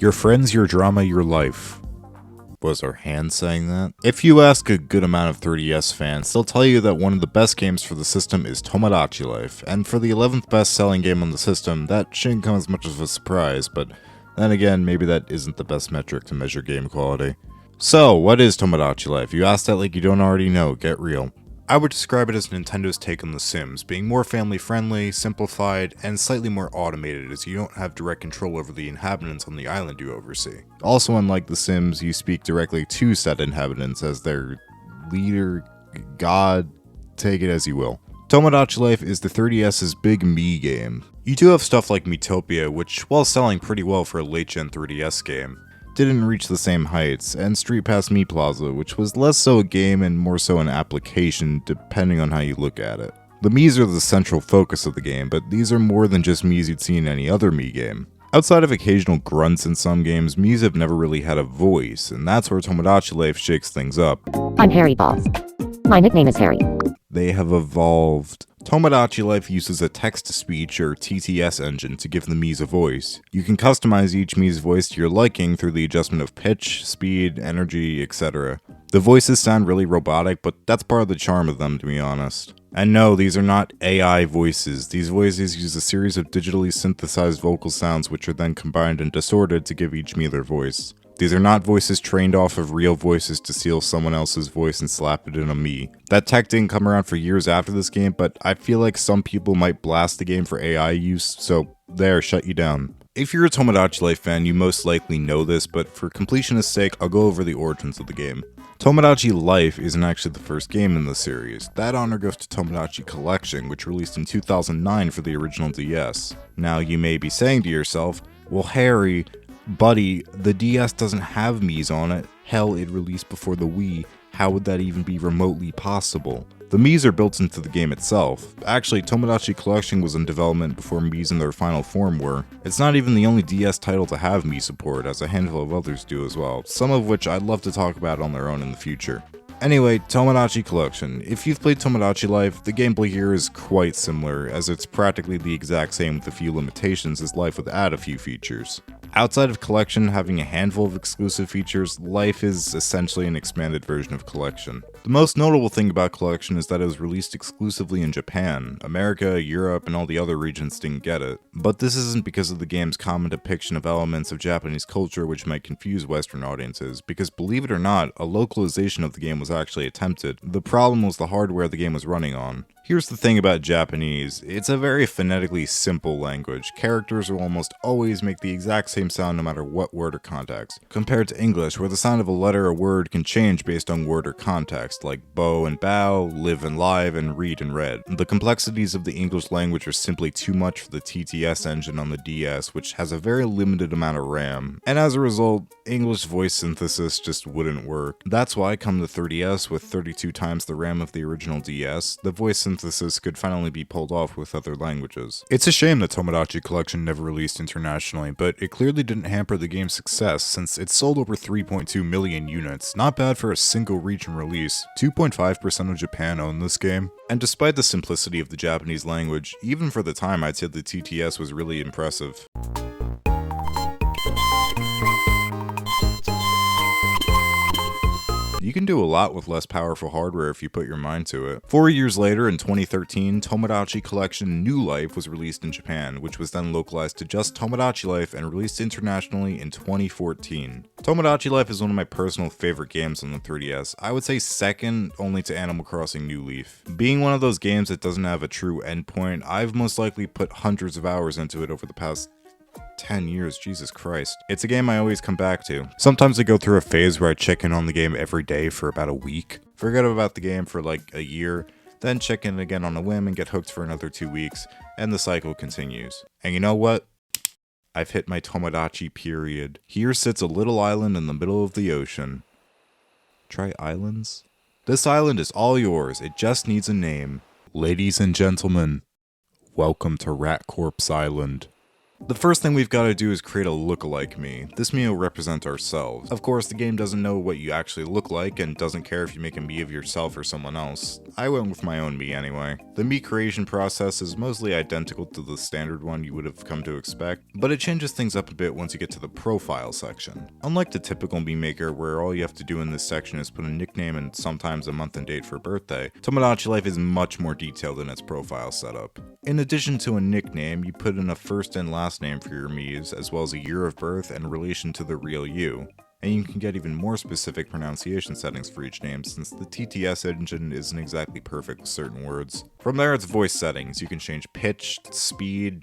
Your friends, your drama, your life. Was our hand saying that? If you ask a good amount of 3DS fans, they'll tell you that one of the best games for the system is Tomodachi Life, and for the 11th best selling game on the system, that shouldn't come as much of a surprise, but then again, maybe that isn't the best metric to measure game quality. So, what is Tomodachi Life? You asked that like you don't already know, get real. I would describe it as Nintendo's take on The Sims, being more family-friendly, simplified, and slightly more automated as you don't have direct control over the inhabitants on the island you oversee. Also, unlike The Sims, you speak directly to said inhabitants as their leader, god, take it as you will. Tomodachi Life is the 3DS's big Mii game. You do have stuff like Miitopia, which, while selling pretty well for a late-gen 3DS game, didn't reach the same heights, and Street Pass Mii Plaza, which was less so a game and more so an application, depending on how you look at it. The Miis are the central focus of the game, but these are more than just Miis you'd see in any other Mii game. Outside of occasional grunts in some games, Miis have never really had a voice, and that's where Tomodachi Life shakes things up. I'm Harry Balls. My nickname is Harry. They have evolved. Tomodachi Life uses a text-to-speech or TTS engine to give the Miis a voice. You can customize each Mii's voice to your liking through the adjustment of pitch, speed, energy, etc. The voices sound really robotic, but that's part of the charm of them, to be honest. And no, these are not AI voices. These voices use a series of digitally synthesized vocal sounds which are then combined and distorted to give each Mii their voice. These are not voices trained off of real voices to steal someone else's voice and slap it in a Mii. That tech didn't come around for years after this game, but I feel like some people might blast the game for AI use, so there, shut you down. If you're a Tomodachi Life fan, you most likely know this, but for completionist's sake, I'll go over the origins of the game. Tomodachi Life isn't actually the first game in the series. That honor goes to Tomodachi Collection, which released in 2009 for the original DS. Now, you may be saying to yourself, well, Harry, buddy, the DS doesn't have Miis on it. Hell, it released before the Wii. How would that even be remotely possible? The Miis are built into the game itself. Actually, Tomodachi Collection was in development before Miis in their final form were. It's not even the only DS title to have Mii support, as a handful of others do as well, some of which I'd love to talk about on their own in the future. Anyway, Tomodachi Collection. If you've played Tomodachi Life, the gameplay here is quite similar, as it's practically the exact same with a few limitations as Life would add a few features. Outside of Collection having a handful of exclusive features, Life is essentially an expanded version of Collection. The most notable thing about Collection is that it was released exclusively in Japan. America, Europe, and all the other regions didn't get it. But this isn't because of the game's common depiction of elements of Japanese culture which might confuse Western audiences, because believe it or not, a localization of the game was actually attempted. The problem was the hardware the game was running on. Here's the thing about Japanese, it's a very phonetically simple language. Characters will almost always make the exact same sound no matter what word or context, compared to English where the sound of a letter or word can change based on word or context, like bow and bow, live and live, and read and read. The complexities of the English language are simply too much for the TTS engine on the DS, which has a very limited amount of RAM, and as a result, English voice synthesis just wouldn't work. That's why come the 3DS with 32 times the RAM of the original DS, the voice synthesis could finally be pulled off with other languages. It's a shame that Tomodachi Collection never released internationally, but it clearly didn't hamper the game's success since it sold over 3.2 million units, not bad for a single region release. 2.5% of Japan owned this game. And despite the simplicity of the Japanese language, even for the time I'd say the TTS was really impressive. You can do a lot with less powerful hardware if you put your mind to it. 4 years later, in 2013, Tomodachi Collection New Life was released in Japan, which was then localized to just Tomodachi Life and released internationally in 2014. Tomodachi Life is one of my personal favorite games on the 3DS, I would say second only to Animal Crossing New Leaf. Being one of those games that doesn't have a true endpoint, I've most likely put hundreds of hours into it over the past 10 years, Jesus Christ. It's a game I always come back to. Sometimes I go through a phase where I check in on the game every day for about a week, forget about the game for like a year, then check in again on a whim and get hooked for another 2 weeks, and the cycle continues. And you know what? I've hit my Tomodachi period. Here sits a little island in the middle of the ocean. Try islands? This island is all yours, it just needs a name. Ladies and gentlemen, welcome to Rat Corpse Island. The first thing we've got to do is create a lookalike Mii. This Mii will represent ourselves. Of course, the game doesn't know what you actually look like and doesn't care if you make a Mii of yourself or someone else. I went with my own Mii anyway. The Mii creation process is mostly identical to the standard one you would have come to expect, but it changes things up a bit once you get to the profile section. Unlike the typical Mii maker where all you have to do in this section is put a nickname and sometimes a month and date for birthday, Tomodachi Life is much more detailed in its profile setup. In addition to a nickname, you put in a first and last name for your Miis, as well as a year of birth and relation to the real you. And you can get even more specific pronunciation settings for each name, since the TTS engine isn't exactly perfect with certain words. From there, it's voice settings. You can change pitch, speed,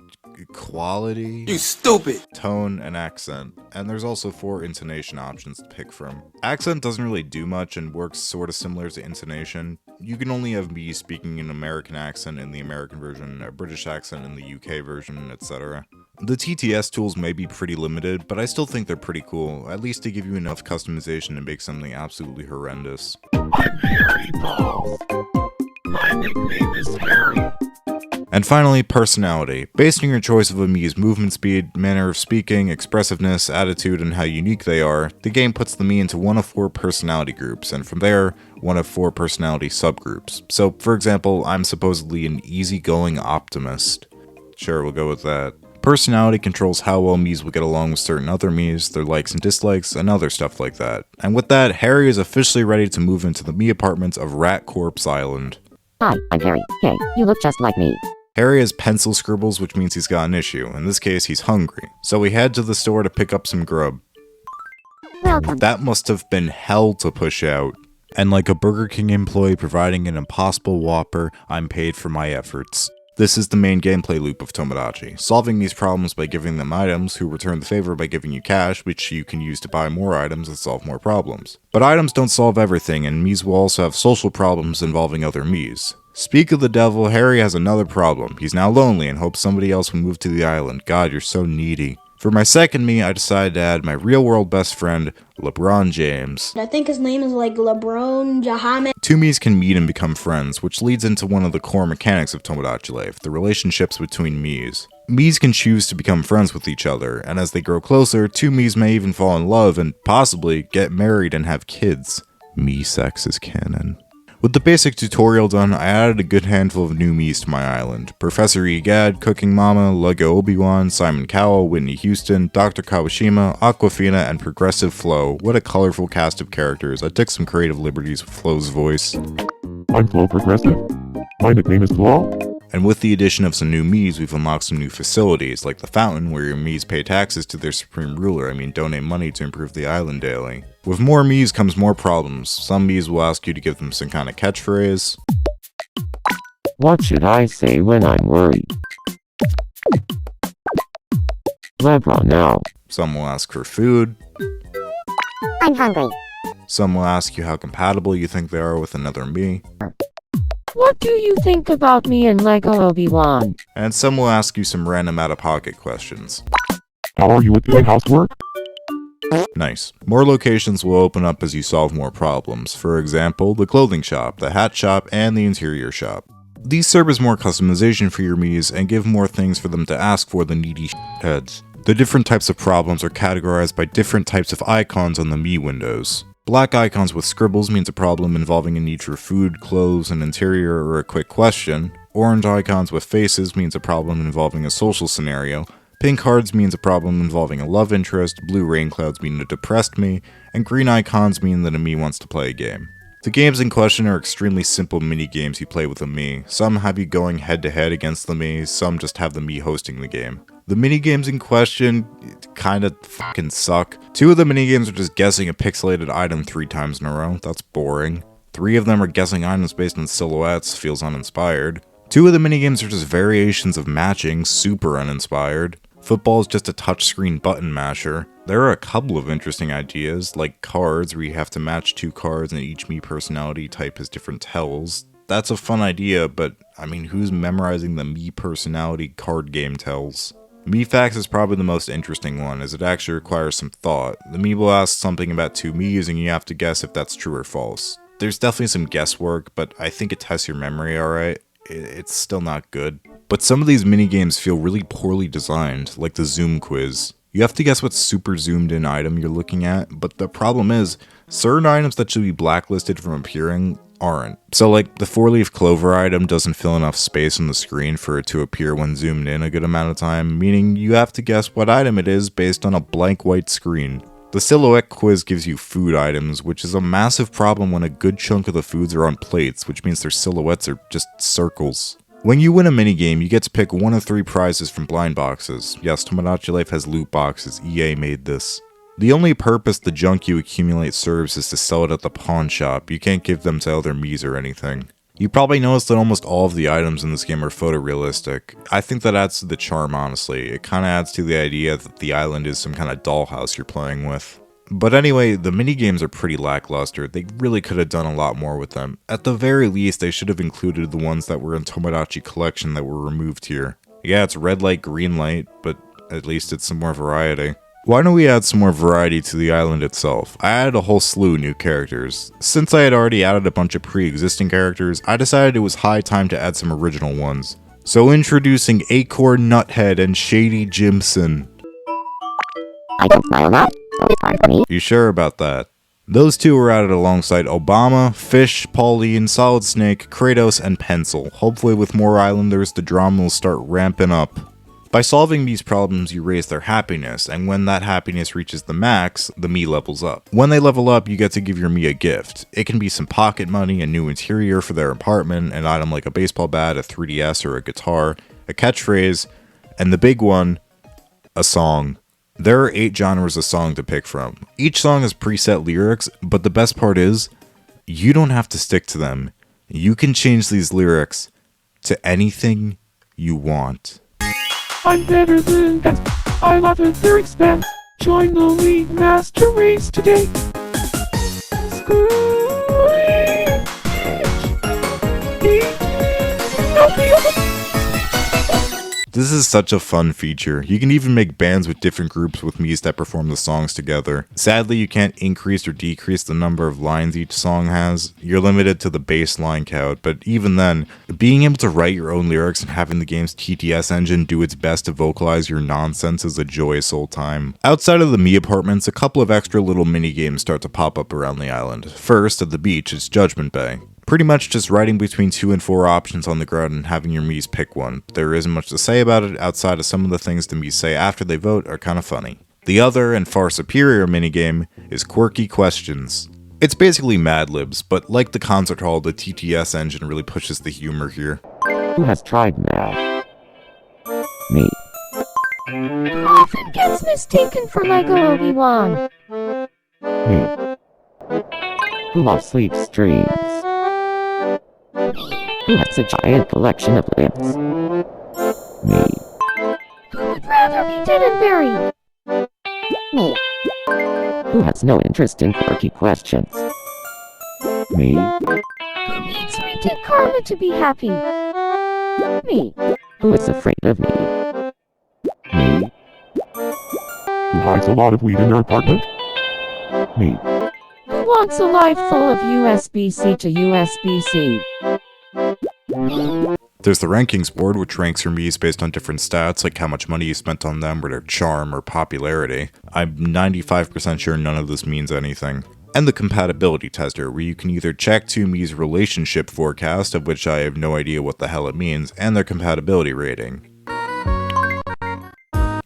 quality, You stupid! tone, and accent. And there's also 4 intonation options to pick from. Accent doesn't really do much and works sort of similar to intonation. You can only have me speaking an American accent in the American version, a British accent in the UK version, etc. The TTS tools may be pretty limited, but I still think they're pretty cool, at least to give you enough customization to make something absolutely horrendous. I'm Harry Balls. My nickname is Harry. And finally, personality. Based on your choice of a Mii's movement speed, manner of speaking, expressiveness, attitude, and how unique they are, the game puts the Mii into one of 4 personality groups, and from there, one of 4 personality subgroups. So, for example, I'm supposedly an easygoing optimist. Sure, we'll go with that. Personality controls how well Miis will get along with certain other Miis, their likes and dislikes, and other stuff like that. And with that, Harry is officially ready to move into the Mii apartments of Rat Corpse Island. Hi, I'm Harry. Hey, you look just like me. Harry has pencil scribbles, which means he's got an issue. In this case, he's hungry. So we head to the store to pick up some grub. Welcome. That must have been hell to push out. And like a Burger King employee providing an impossible Whopper, I'm paid for my efforts. This is the main gameplay loop of Tomodachi, solving these problems by giving them items, who return the favor by giving you cash, which you can use to buy more items and solve more problems. But items don't solve everything, and Miis will also have social problems involving other Miis. Speak of the devil, Harry has another problem. He's now lonely and hopes somebody else will move to the island. God, you're so needy. For my second Mii, I decided to add my real-world best friend, LeBron James. I think his name is like LeBron Jahamet. 2 Miis can meet and become friends, which leads into one of the core mechanics of Tomodachi Life, the relationships between Miis. Miis can choose to become friends with each other, and as they grow closer, 2 Miis may even fall in love and possibly get married and have kids. Mii sex is canon. With the basic tutorial done, I added a good handful of new Miis to my island. Professor Egad, Cooking Mama, Lego Obi-Wan, Simon Cowell, Whitney Houston, Dr. Kawashima, Aquafina, and Progressive Flo. What a colorful cast of characters. I took some creative liberties with Flo's voice. I'm Flo Progressive. My nickname is Flo. And with the addition of some new Miis, we've unlocked some new facilities, like the fountain, where your Miis pay taxes to their supreme ruler, donate money to improve the island daily. With more Miis comes more problems. Some Miis will ask you to give them some kind of catchphrase. What should I say when I'm worried? LeBron now. Some will ask for food. I'm hungry. Some will ask you how compatible you think they are with another Mii. What do you think about me and Lego Obi-Wan? And some will ask you some random out-of-pocket questions. How are you with doing housework? Nice. More locations will open up as you solve more problems. For example, the clothing shop, the hat shop, and the interior shop. These serve as more customization for your Miis and give more things for them to ask for the needy heads. The different types of problems are categorized by different types of icons on the Mii windows. Black icons with scribbles means a problem involving a need for food, clothes, an interior, or a quick question. Orange icons with faces means a problem involving a social scenario. Pink hearts means a problem involving a love interest. Blue rain clouds mean a depressed Mii. And green icons mean that a Mii wants to play a game. The games in question are extremely simple mini-games you play with a Mii. Some have you going head-to-head against the Mii, some just have the Mii hosting the game. The minigames in question kinda fucking suck. 2 of the minigames are just guessing a pixelated item 3 times in a row. That's boring. 3 of them are guessing items based on silhouettes. Feels uninspired. 2 of the minigames are just variations of matching. Super uninspired. Football is just a touchscreen button masher. There are a couple of interesting ideas, like cards, where you have to match 2 cards and each Mii personality type has different tells. That's a fun idea, but who's memorizing the Mii personality card game tells? Miifax is probably the most interesting one, as it actually requires some thought. The Mii will ask something about 2 Miis and you have to guess if that's true or false. There's definitely some guesswork, but I think it tests your memory alright. It's still not good. But some of these minigames feel really poorly designed, like the zoom quiz. You have to guess what super zoomed in item you're looking at, but the problem is, certain items that should be blacklisted from appearing aren't. So like, the 4-leaf clover item doesn't fill enough space on the screen for it to appear when zoomed in a good amount of time, meaning you have to guess what item it is based on a blank white screen. The silhouette quiz gives you food items, which is a massive problem when a good chunk of the foods are on plates, which means their silhouettes are just circles. When you win a minigame, you get to pick one of 3 prizes from blind boxes. Yes, Tomodachi Life has loot boxes, EA made this. The only purpose the junk you accumulate serves is to sell it at the pawn shop. You can't give them to other Miis or anything. You probably noticed that almost all of the items in this game are photorealistic. I think that adds to the charm, honestly. It kinda adds to the idea that the island is some kind of dollhouse you're playing with. But anyway, the minigames are pretty lackluster. They really could have done a lot more with them. At the very least, they should have included the ones that were in Tomodachi Collection that were removed here. Yeah, it's red light, green light, but at least it's some more variety. Why don't we add some more variety to the island itself? I added a whole slew of new characters. Since I had already added a bunch of pre-existing characters, I decided it was high time to add some original ones. So introducing Acorn Nuthead and Shady Jimson. I don't smile now, so it's hard for me. You sure about that? Those two were added alongside Obama, Fish, Pauline, Solid Snake, Kratos, and Pencil. Hopefully with more islanders, the drama will start ramping up. By solving these problems, you raise their happiness, and when that happiness reaches the max, the Mii levels up. When they level up, you get to give your Mii a gift. It can be some pocket money, a new interior for their apartment, an item like a baseball bat, a 3DS, or a guitar, a catchphrase, and the big one, a song. There are 8 genres of song to pick from. Each song has preset lyrics, but the best part is, you don't have to stick to them. You can change these lyrics to anything you want. I'm better than that. I love it, they're expensive. Join the League Master Race today. This is such a fun feature. You can even make bands with different groups with Miis that perform the songs together. Sadly, you can't increase or decrease the number of lines each song has. You're limited to the base line count, but even then, being able to write your own lyrics and having the game's TTS engine do its best to vocalize your nonsense is a joyous old time. Outside of the Mii apartments, a couple of extra little mini-games start to pop up around the island. First, at the beach, it's Judgment Bay. Pretty much just writing between 2 and 4 options on the ground and having your Miis pick one. There isn't much to say about it outside of some of the things the Miis say after they vote are kinda funny. The other and far superior minigame is Quirky Questions. It's basically Mad Libs, but like the concert hall, the TTS engine really pushes the humor here. Who has tried math? Me. Who often gets mistaken for Lego Obi-Wan? Me. Who loves sleep streams? Who has a giant collection of lips? Me. Who would rather be dead and buried? Me. Who has no interest in quirky questions? Me. Who needs redid karma to be happy? Me. Who is afraid of me? Me. Who hides a lot of weed in their apartment? Me. Who wants a life full of USB-C to USB-C? There's the rankings board, which ranks your Miis based on different stats, like how much money you spent on them, or their charm or popularity. I'm 95% sure none of this means anything. And the compatibility tester, where you can either check 2 Mii's relationship forecast, of which I have no idea what the hell it means, and their compatibility rating.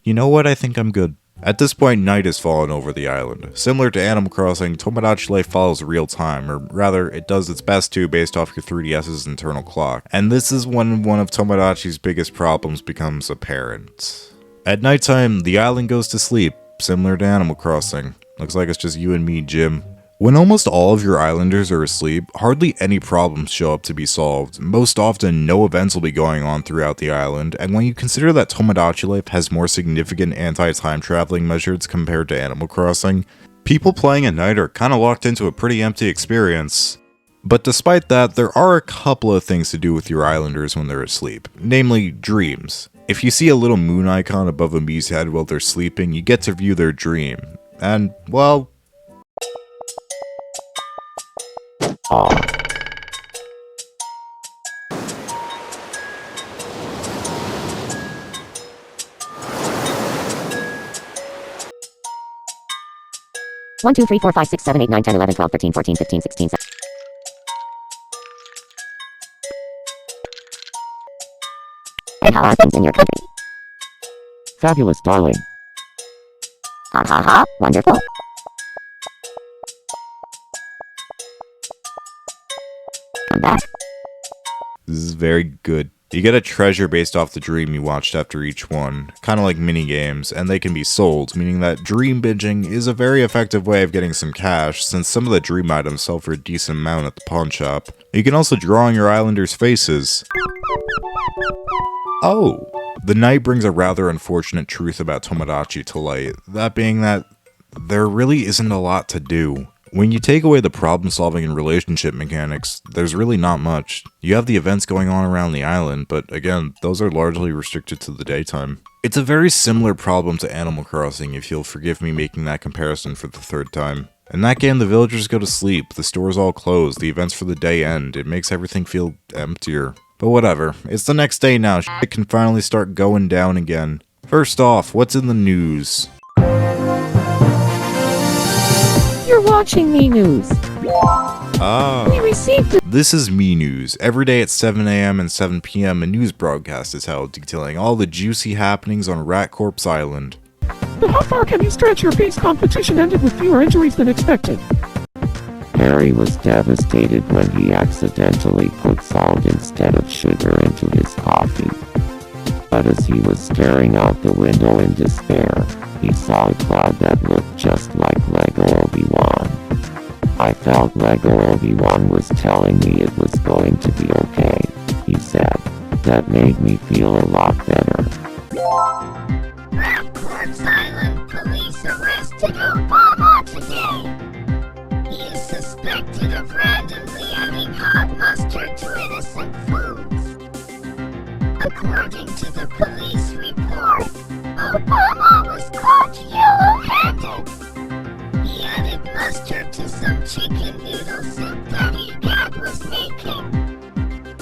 You know what? I think I'm good. At this point, night has fallen over the island. Similar to Animal Crossing, Tomodachi Life follows real time, or rather, it does its best to based off your 3DS's internal clock. And this is when one of Tomodachi's biggest problems becomes apparent. At nighttime, the island goes to sleep, similar to Animal Crossing. Looks like it's just you and me, Jim. When almost all of your islanders are asleep, hardly any problems show up to be solved. Most often, no events will be going on throughout the island, and when you consider that Tomodachi Life has more significant anti-time traveling measures compared to Animal Crossing, people playing at night are kinda locked into a pretty empty experience. But despite that, there are a couple of things to do with your islanders when they're asleep, namely dreams. If you see a little moon icon above a Mii's head while they're sleeping, you get to view their dream. And, well, 1, 2, 3, 4, 5, 6, 7, 8, 9, 10, 11, 12, 13, 14, 15, 16, 17. Hey, how are things in your country? Fabulous, darling. Ha ha ha, wonderful. Come back. This is very good. You get a treasure based off the dream you watched after each one, kind of like minigames, and they can be sold, meaning that dream binging is a very effective way of getting some cash, since some of the dream items sell for a decent amount at the pawn shop. You can also draw on your islanders' faces. Oh! The night brings a rather unfortunate truth about Tomodachi to light, that being that there really isn't a lot to do. When you take away the problem-solving and relationship mechanics, there's really not much. You have the events going on around the island, but again, those are largely restricted to the daytime. It's a very similar problem to Animal Crossing, if you'll forgive me making that comparison for the third time. In that game, the villagers go to sleep, the stores all close, the events for the day end, it makes everything feel emptier. But whatever, it's the next day now, shit can finally start going down again. First off, what's in the news? You're watching Me News. We received the This is Me News. Every day at 7 AM and 7 PM, a news broadcast is held detailing all the juicy happenings on Rat Corpse Island. But how far can you stretch? Your base competition ended with fewer injuries than expected. Harry was devastated when he accidentally put salt instead of sugar into his coffee. But as he was staring out the window in despair, he saw a cloud that looked just like Lego Obi-Wan. I felt Lego Obi-Wan was telling me it was going to be okay, he said. That made me feel a lot better. Rat Corpse Island police arrested Obama today. He is suspected of randomly adding hot mustard to innocent foods. According to the police report, Obama was caught yellow-handed. He added mustard to some chicken noodle soup that he dad was making.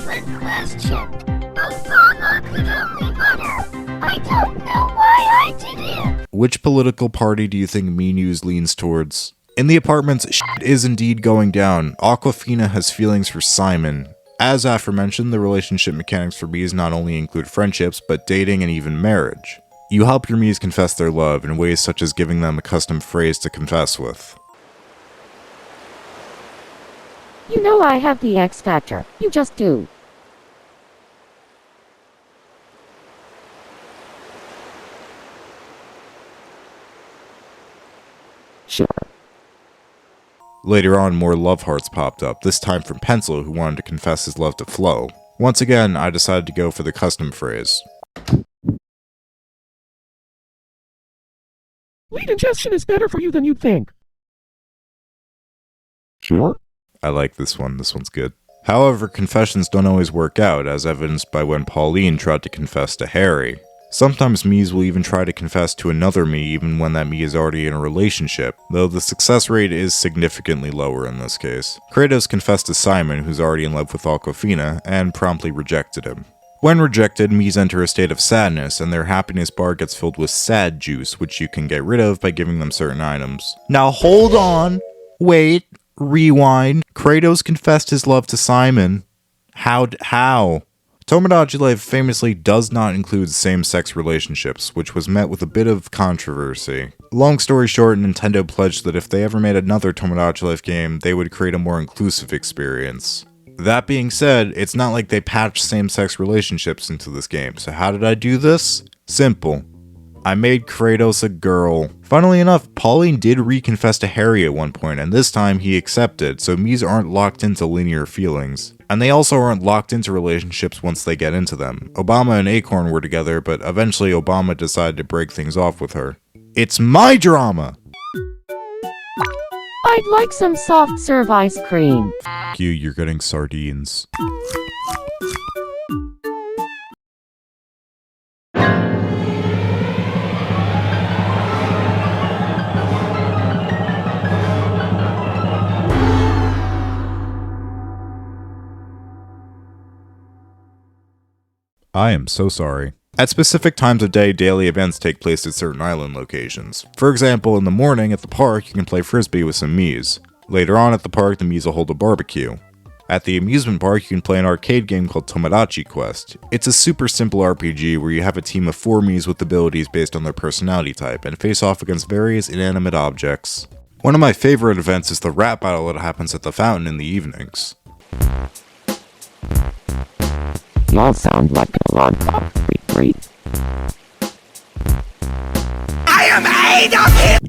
When questioned, Obama could only mutter, "I don't know why I did it." Which political party do you think Me News leans towards? In the apartments, shit is indeed going down. Aquafina has feelings for Simon. As aforementioned, the relationship mechanics for Miis not only include friendships, but dating and even marriage. You help your Miis confess their love in ways such as giving them a custom phrase to confess with. You know I have the X Factor. You just do. Sure. Later on, more love hearts popped up, this time from Pencil, who wanted to confess his love to Flo. Once again, I decided to go for the custom phrase. Lead ingestion is better for you than you'd think. Sure. I like this one's good. However, confessions don't always work out, as evidenced by when Pauline tried to confess to Harry. Sometimes Miis will even try to confess to another Mii even when that Mii is already in a relationship, though the success rate is significantly lower in this case. Kratos confessed to Simon, who's already in love with Aquafina, and promptly rejected him. When rejected, Miis enter a state of sadness, and their happiness bar gets filled with sad juice, which you can get rid of by giving them certain items. Now hold on! Wait! Rewind! Kratos confessed his love to Simon. How? Tomodachi Life famously does not include same-sex relationships, which was met with a bit of controversy. Long story short, Nintendo pledged that if they ever made another Tomodachi Life game, they would create a more inclusive experience. That being said, it's not like they patched same-sex relationships into this game, so how did I do this? Simple. I made Kratos a girl. Funnily enough, Pauline did reconfess to Harry at one point, and this time he accepted, so Miis aren't locked into linear feelings. And they also aren't locked into relationships once they get into them. Obama and Acorn were together, but eventually Obama decided to break things off with her. It's my drama! I'd like some soft serve ice cream. F*** you, you're getting sardines. I am so sorry. At specific times of day, daily events take place at certain island locations. For example, in the morning at the park, you can play frisbee with some Miis. Later on at the park, the Miis will hold a barbecue. At the amusement park, you can play an arcade game called Tomodachi Quest. It's a super simple RPG where you have a team of 4 Miis with abilities based on their personality type, and face off against various inanimate objects. One of my favorite events is the rap battle that happens at the fountain in the evenings. Y'all sound like a lot of freak.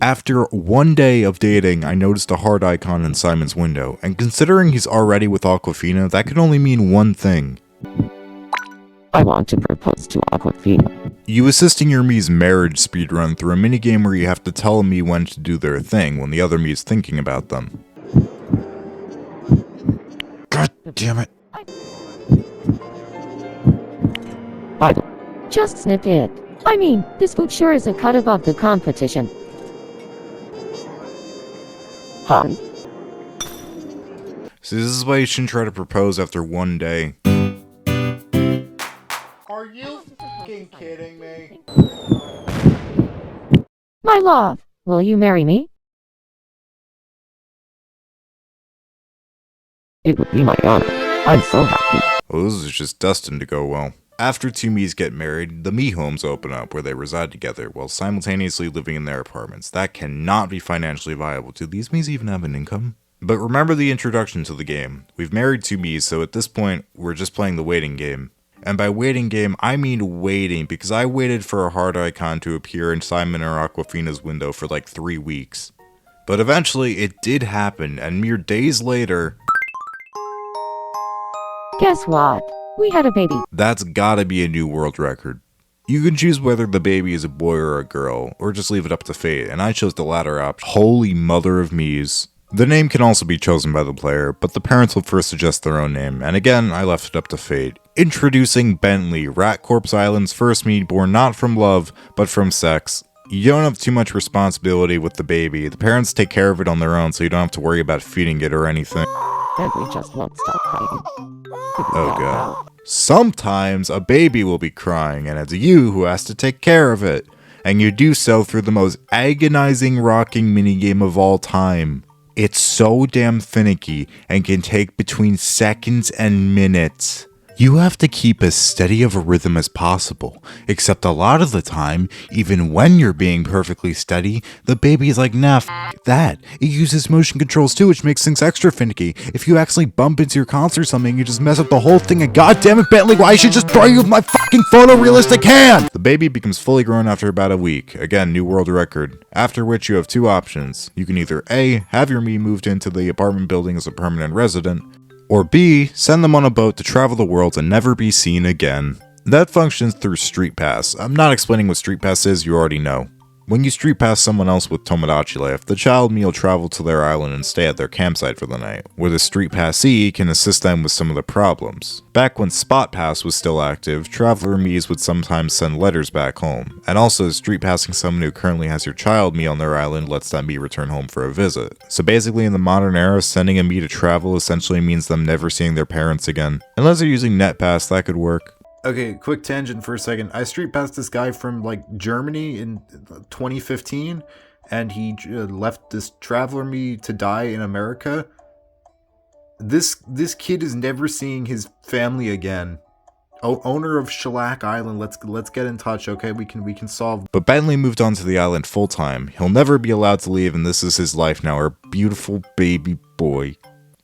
After one day of dating, I noticed a heart icon in Simon's window, and considering he's already with Aquafina, that could only mean one thing. I want to propose to Aquafina. You assisting your Mii's marriage speedrun through a minigame where you have to tell a Mii when to do their thing when the other Mii is thinking about them. God damn it. Just snip it. I mean, this food sure is a cut above the competition. Huh? So this is why you shouldn't try to propose after one day. Are you fucking kidding me? My love, will you marry me? It would be my honor. I'm so happy. Well, this is just destined to go well. After 2 Miis get married, the Mii homes open up where they reside together while simultaneously living in their apartments. That cannot be financially viable. Do these Miis even have an income? But remember the introduction to the game. We've married 2 Miis, so at this point, we're just playing the waiting game. And by waiting game, I mean waiting, because I waited for a heart icon to appear in Simon or Aquafina's window for like 3 weeks. But eventually, it did happen, and mere days later... Guess what? We had a baby. That's gotta be a new world record. You can choose whether the baby is a boy or a girl, or just leave it up to fate, and I chose the latter option. Holy mother of Miis. The name can also be chosen by the player, but the parents will first suggest their own name, and again, I left it up to fate. Introducing Bentley, Rat Corpse Island's first Mii born not from love, but from sex. You don't have too much responsibility with the baby. The parents take care of it on their own, so you don't have to worry about feeding it or anything. Bentley just won't stop crying. Oh god. Sometimes a baby will be crying, and it's you who has to take care of it. And you do so through the most agonizing rocking minigame of all time. It's so damn finicky and can take between seconds and minutes. You have to keep as steady of a rhythm as possible, except a lot of the time, even when you're being perfectly steady, the baby is like, nah, f that. It uses motion controls too, which makes things extra finicky. If you accidentally bump into your console or something, you just mess up the whole thing, and goddammit, Bentley, why should just throw you with my fucking photorealistic hand? The baby becomes fully grown after about a week. Again, new world record. After which you have 2 options. You can either A, have your Mii moved into the apartment building as a permanent resident, or B, send them on a boat to travel the world and never be seen again. That functions through Street Pass. I'm not explaining what Street Pass is, you already know. When you Street Pass someone else with Tomodachi Life, the child Mii will travel to their island and stay at their campsite for the night, where the Street Passee can assist them with some of the problems. Back when Spot Pass was still active, traveler Miis would sometimes send letters back home, and also Street Passing someone who currently has your child Mii on their island lets that Mii return home for a visit. So basically in the modern era, sending a Mii to travel essentially means them never seeing their parents again. Unless they're using NetPass, that could work. Okay, quick tangent for a second. I street passed this guy from like Germany in 2015, and he left this traveler Mii to die in America. This kid is never seeing his family again. Owner of Shellac Island, let's get in touch, okay? We can solve. But Bentley moved on to the island full time. He'll never be allowed to leave, and this is his life now, our beautiful baby boy.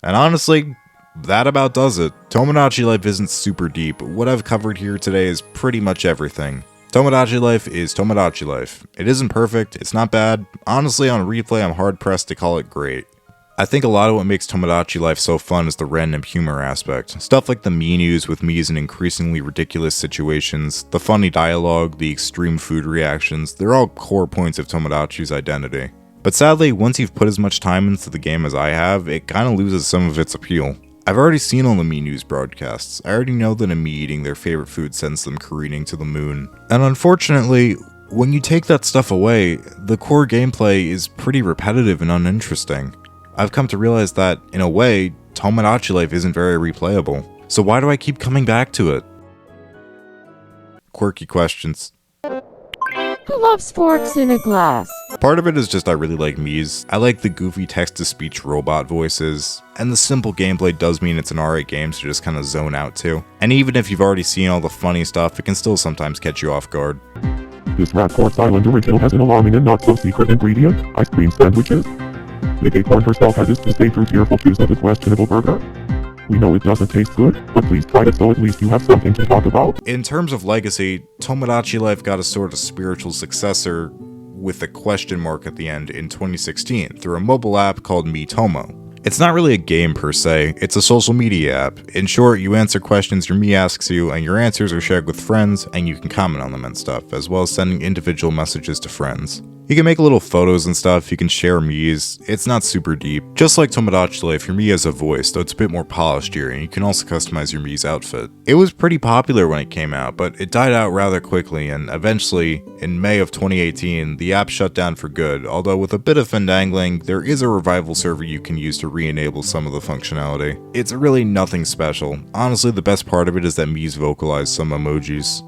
And honestly, that about does it. Tomodachi Life isn't super deep. What I've covered here today is pretty much everything. Tomodachi Life is Tomodachi Life. It isn't perfect, it's not bad. Honestly, on replay, I'm hard pressed to call it great. I think a lot of what makes Tomodachi Life so fun is the random humor aspect. Stuff like the Mii news with Miis in increasingly ridiculous situations, the funny dialogue, the extreme food reactions, they're all core points of Tomodachi's identity. But sadly, once you've put as much time into the game as I have, it kinda loses some of its appeal. I've already seen all the Mii news broadcasts. I already know that a Mii eating their favorite food sends them careening to the moon. And unfortunately, when you take that stuff away, the core gameplay is pretty repetitive and uninteresting. I've come to realize that, in a way, Tomodachi Life isn't very replayable. So why do I keep coming back to it? quirky questions. Who loves forks in a glass? Part of it is just I really like Miis. I like the goofy text-to-speech robot voices, and the simple gameplay does mean it's an alright game to just kind of zone out to. And even if you've already seen all the funny stuff, it can still sometimes catch you off guard. This Rat Quartz Island original has an alarming and not-so-secret ingredient, ice cream sandwiches. Big Acorn herself has to stay through tearful choose of a questionable burger. We know it doesn't taste good, but please try it so at least you have something to talk about. In terms of legacy, Tomodachi Life got a sort of spiritual successor with a question mark at the end in 2016 through a mobile app called Miitomo. It's not really a game per se, it's a social media app. In short, you answer questions your Mii asks you, and your answers are shared with friends, and you can comment on them and stuff, as well as sending individual messages to friends. You can make little photos and stuff, you can share Miis, it's not super deep. Just like Tomodachi Life, your Mii has a voice, though it's a bit more polished here, and you can also customize your Mii's outfit. It was pretty popular when it came out, but it died out rather quickly, and eventually, in May of 2018, the app shut down for good, although with a bit of findangling, there is a revival server you can use to re-enable some of the functionality. It's really nothing special. Honestly, the best part of it is that Mii's vocalize some emojis.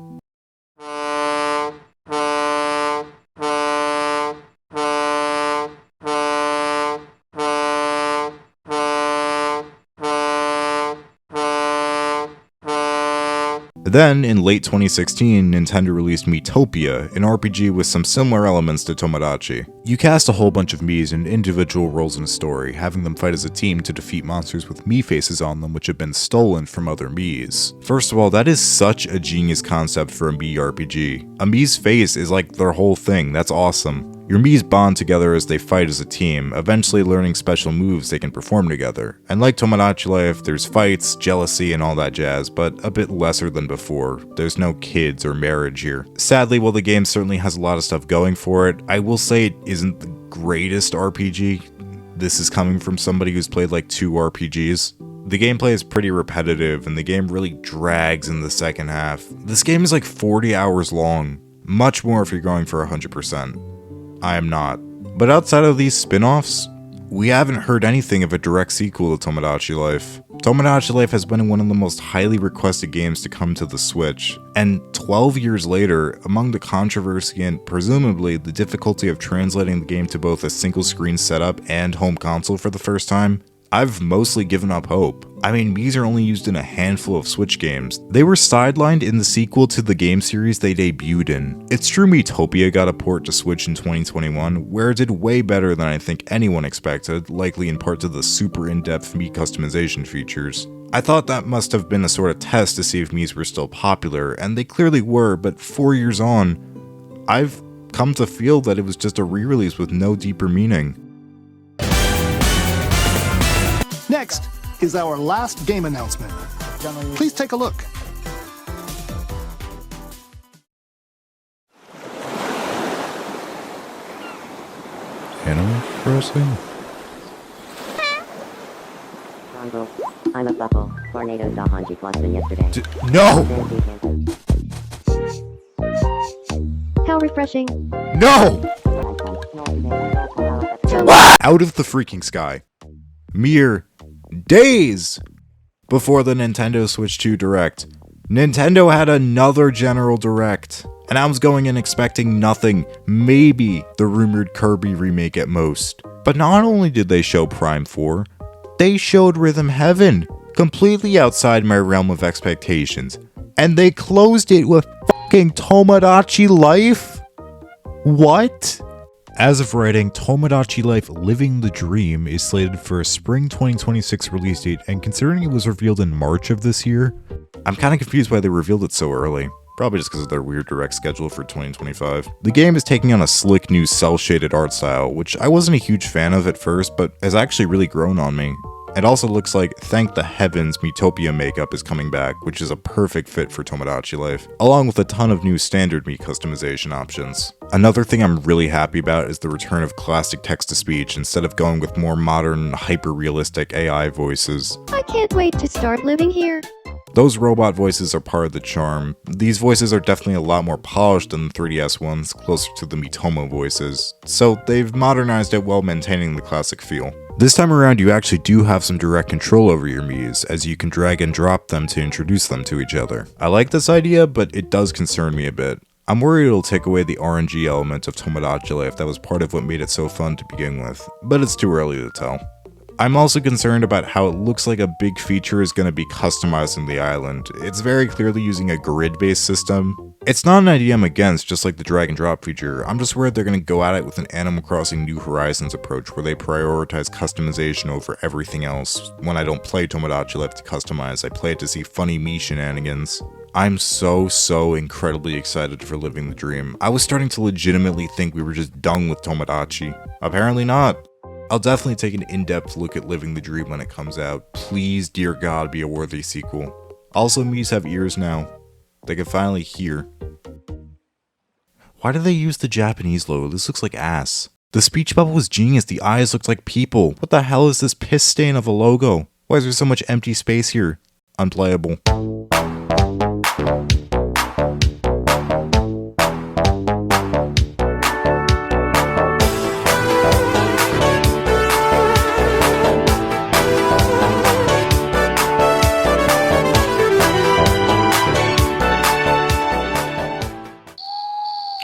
Then, in late 2016, Nintendo released Miitopia, an RPG with some similar elements to Tomodachi. You cast a whole bunch of Miis in individual roles in a story, having them fight as a team to defeat monsters with Mii faces on them which have been stolen from other Miis. First of all, that is such a genius concept for a Mii RPG. A Mii's face is like their whole thing, that's awesome. Your Miis bond together as they fight as a team, eventually learning special moves they can perform together. And like Tomodachi Life, there's fights, jealousy, and all that jazz, but a bit lesser than before. There's no kids or marriage here. Sadly, while the game certainly has a lot of stuff going for it, I will say it isn't the greatest RPG. This is coming from somebody who's played like 2 RPGs. The gameplay is pretty repetitive, and the game really drags in the second half. This game is like 40 hours long, much more if you're going for 100%. I am not. But outside of these spin-offs, we haven't heard anything of a direct sequel to Tomodachi Life. Tomodachi Life has been one of the most highly requested games to come to the Switch, and 12 years later, among the controversy and presumably the difficulty of translating the game to both a single screen setup and home console for the first time, I've mostly given up hope. I mean, Miis are only used in a handful of Switch games. They were sidelined in the sequel to the game series they debuted in. It's true Miitopia got a port to Switch in 2021, where it did way better than I think anyone expected, likely in part to the super in-depth Mii customization features. I thought that must have been a sort of test to see if Miis were still popular, and they clearly were, but 4 years on, I've come to feel that it was just a re-release with no deeper meaning. Next is our last game announcement. Please take a look. Animal Crossing? Congo, I'm a bubble. Tornado da Hanji Boston yesterday. No! How refreshing. No! Out of the freaking sky. Mere days before the Nintendo Switch 2 Direct, Nintendo had another General Direct, and I was going in expecting nothing, maybe the rumored Kirby remake at most. But not only did they show Prime 4, they showed Rhythm Heaven, completely outside my realm of expectations, and they closed it with fucking Tomodachi Life? What? As of writing, Tomodachi Life Living the Dream is slated for a spring 2026 release date, and considering it was revealed in March of this year, I'm kinda confused why they revealed it so early. Probably just because of their weird direct schedule for 2025. The game is taking on a slick new cel-shaded art style, which I wasn't a huge fan of at first, but has actually really grown on me. It also looks like, thank the heavens, Miitopia makeup is coming back, which is a perfect fit for Tomodachi Life, along with a ton of new standard Mii customization options. Another thing I'm really happy about is the return of classic text-to-speech instead of going with more modern, hyper-realistic AI voices. I can't wait to start living here. Those robot voices are part of the charm. These voices are definitely a lot more polished than the 3DS ones, closer to the Miitomo voices, so they've modernized it while maintaining the classic feel. This time around, you actually do have some direct control over your Miis, as you can drag and drop them to introduce them to each other. I like this idea, but it does concern me a bit. I'm worried it'll take away the RNG element of Tomodachi Life that was part of what made it so fun to begin with, but it's too early to tell. I'm also concerned about how it looks like a big feature is going to be customizing the island. It's very clearly using a grid-based system. It's not an idea I'm against, just like the drag and drop feature. I'm just worried they're going to go at it with an Animal Crossing New Horizons approach where they prioritize customization over everything else. When I don't play Tomodachi Life to customize, I play it to see funny Mii shenanigans. I'm so incredibly excited for living the dream. I was starting to legitimately think we were just done with Tomodachi. Apparently not. I'll definitely take an in-depth look at Living the Dream when it comes out. Please, dear God, be a worthy sequel. Also, Miis have ears now. They can finally hear. Why do they use the Japanese logo? This looks like ass. The speech bubble was genius. The eyes looked like people. What the hell is this piss stain of a logo? Why is there so much empty space here? Unplayable.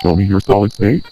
Show me your solid state.